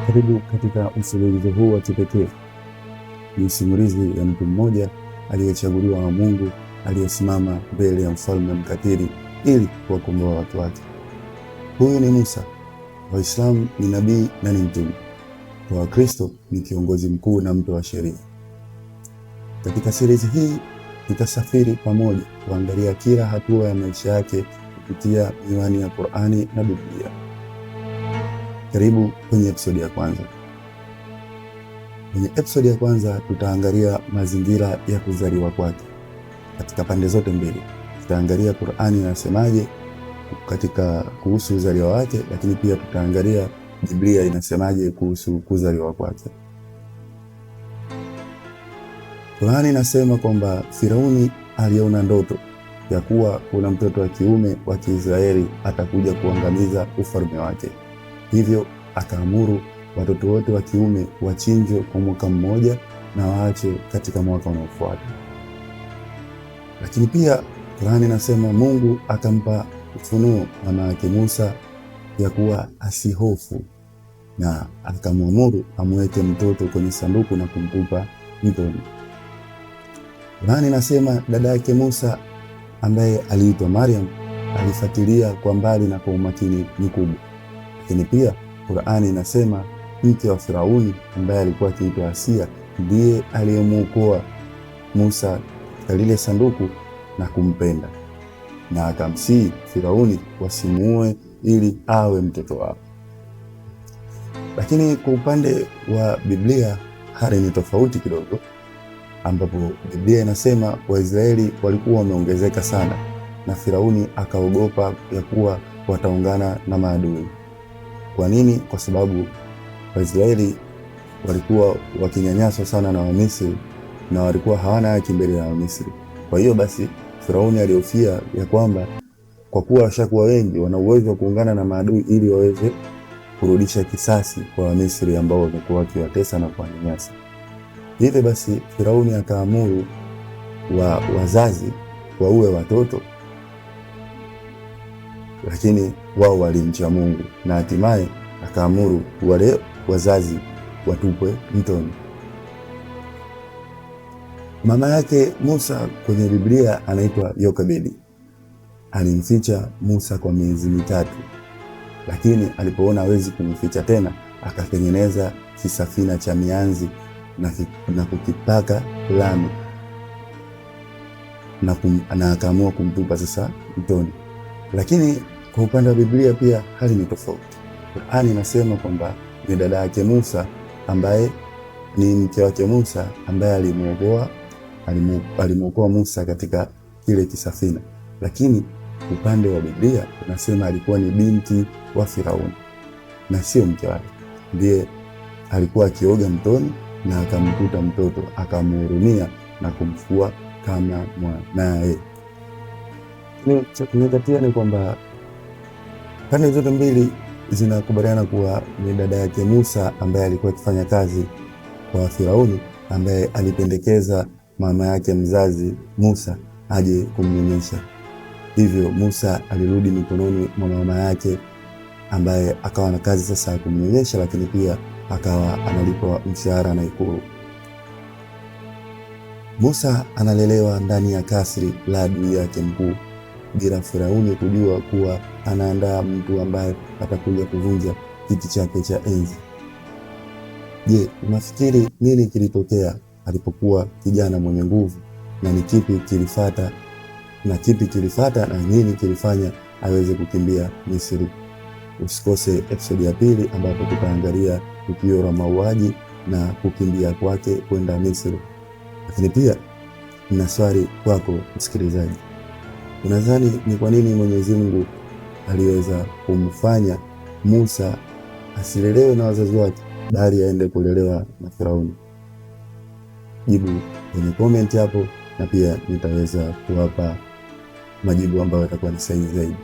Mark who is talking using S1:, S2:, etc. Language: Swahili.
S1: Karibu katika mfululizo huu wa kipekee. Ni simulizi ya mtu mmoja aliyechaguliwa na Mungu, aliyesimama mbele ya mfalme mkatili ili kuwakomboa watu wake. Huyu ni Musa. Waislamu ni nabii na ni mtume. Kwa Wakristo ni kiongozi mkuu na mtu wa sheria. Katika series hii tutasafiri pamoja kuangalia kila hatua ya maisha yake kupitia miwani ya Qur'ani na Biblia. Karibu kwenye episodi ya kwanza. Kwenye episodi ya kwanza tutaangalia mazingira ya kuzaliwa kwake katika pande zote mbili. Tutaangalia Qur'ani inasemaje katika kuhusu uzaliwa wake, lakini pia tutaangalia Biblia inasemaje kuhusu kuzaliwa kwake. Qur'ani inasema kwamba Firauni aliona ndoto ya kuwa kuna mtoto wa kiume wa Kiisraeli atakuja kuangamiza ufalme wake. Hivyo akaamuru watoto wote wa kiume wachinjwe kwa mwaka mmoja na waache katika mwaka unaofuata. Lakini pia Qur'ani inasema Mungu akampa ufunuo mama yake Musa ya kuwa asihofu, na akamwamuru amweke mtoto kwenye sanduku na kumtupa mtoni. Qur'ani inasema dada yake Musa ambaye aliitwa Maryam alifuatilia kwa mbali na kwa umakini mkubwa. Lakini pia Qur'ani inasema mke wa Firauni ambaye alikuwa akiitwa Asia ndiye aliyemuokoa Musa katika lile sanduku na kumpenda, na akamsihi Firauni wasimuue ili awe mtoto wao. Lakini kwa upande wa Biblia hali ni tofauti kidogo, ambapo Biblia inasema Waisraeli walikuwa wameongezeka sana na Firauni akaogopa ya kuwa wataungana na maadui. Kwa nini? Kwa sababu Waisraeli walikuwa wakinyanyaswa sana na Wamisri na walikuwa hawana haki mbele ya Wamisri. Kwa hiyo basi Firauni alihofia ya kwamba kwa kuwa washakuwa wengi wana uwezo wa kuungana na maadui ili waweze kurudisha kisasi kwa Wamisri ambao wamekuwa wakiwatesa na kuwanyanyasa. Hivyo basi Firauni akaamuru wazazi waue watoto, lakini wao walimcha Mungu na hatimaye akaamuru wale wazazi watupwe mtoni. Mama yake Musa kwenye Biblia anaitwa Yokebedi. Alimficha Musa kwa miezi 3, lakini alipoona hawezi kumficha tena akatengeneza kisafina cha mianzi na kukipaka lami na akaamua kumtupa sasa mtoni. Lakini kwa upande wa Biblia pia hali ni tofauti. Qur'ani inasema kwamba ni dada yake Musa ambaye ni mke wake Musa ambaye alimuokoa Musa katika kile kisafina. Lakini upande wa Biblia unasema alikuwa ni binti wa Firauni na sio mke wake. Ndiye alikuwa akioga mtoni na akamkuta mtoto, akamhurumia na kumfua kama mwanae. Cha kuzingatia ni kwamba pande zote mbili zinakubaliana kuwa ni dada yake Musa ambaye alikuwa akifanya kazi kwa Firauni, ambaye alipendekeza mama yake mzazi Musa aje kumnyonyesha. Hivyo Musa alirudi mikononi mwa mama yake ambaye akawa na kazi sasa ya kumnyonyesha, lakini pia akawa analipwa mshahara na ikulu. Musa analelewa ndani ya kasri la adui yake mkuu bila Firauni kujua kuwa anaandaa mtu ambaye atakuja kuvunja kiti chake cha enzi. Je, unafikiri nini kilitokea alipokuwa kijana mwenye nguvu, na ni kipi kilifata na nini kilifanya aweze kukimbia Misri? Usikose episodi ya pili ambapo tutaangalia tukio la mauaji na kukimbia kwake kwenda Misri. Lakini pia nina swali kwako msikilizaji. Unadhani ni kwa nini Mwenyezi Mungu aliweza kumfanya Musa asilelewe na wazazi wake bali aende kulelewa na Firauni? Jibu kwenye comment hapo, na pia nitaweza kuwapa majibu ambayo yatakuwa ni sahihi zaidi.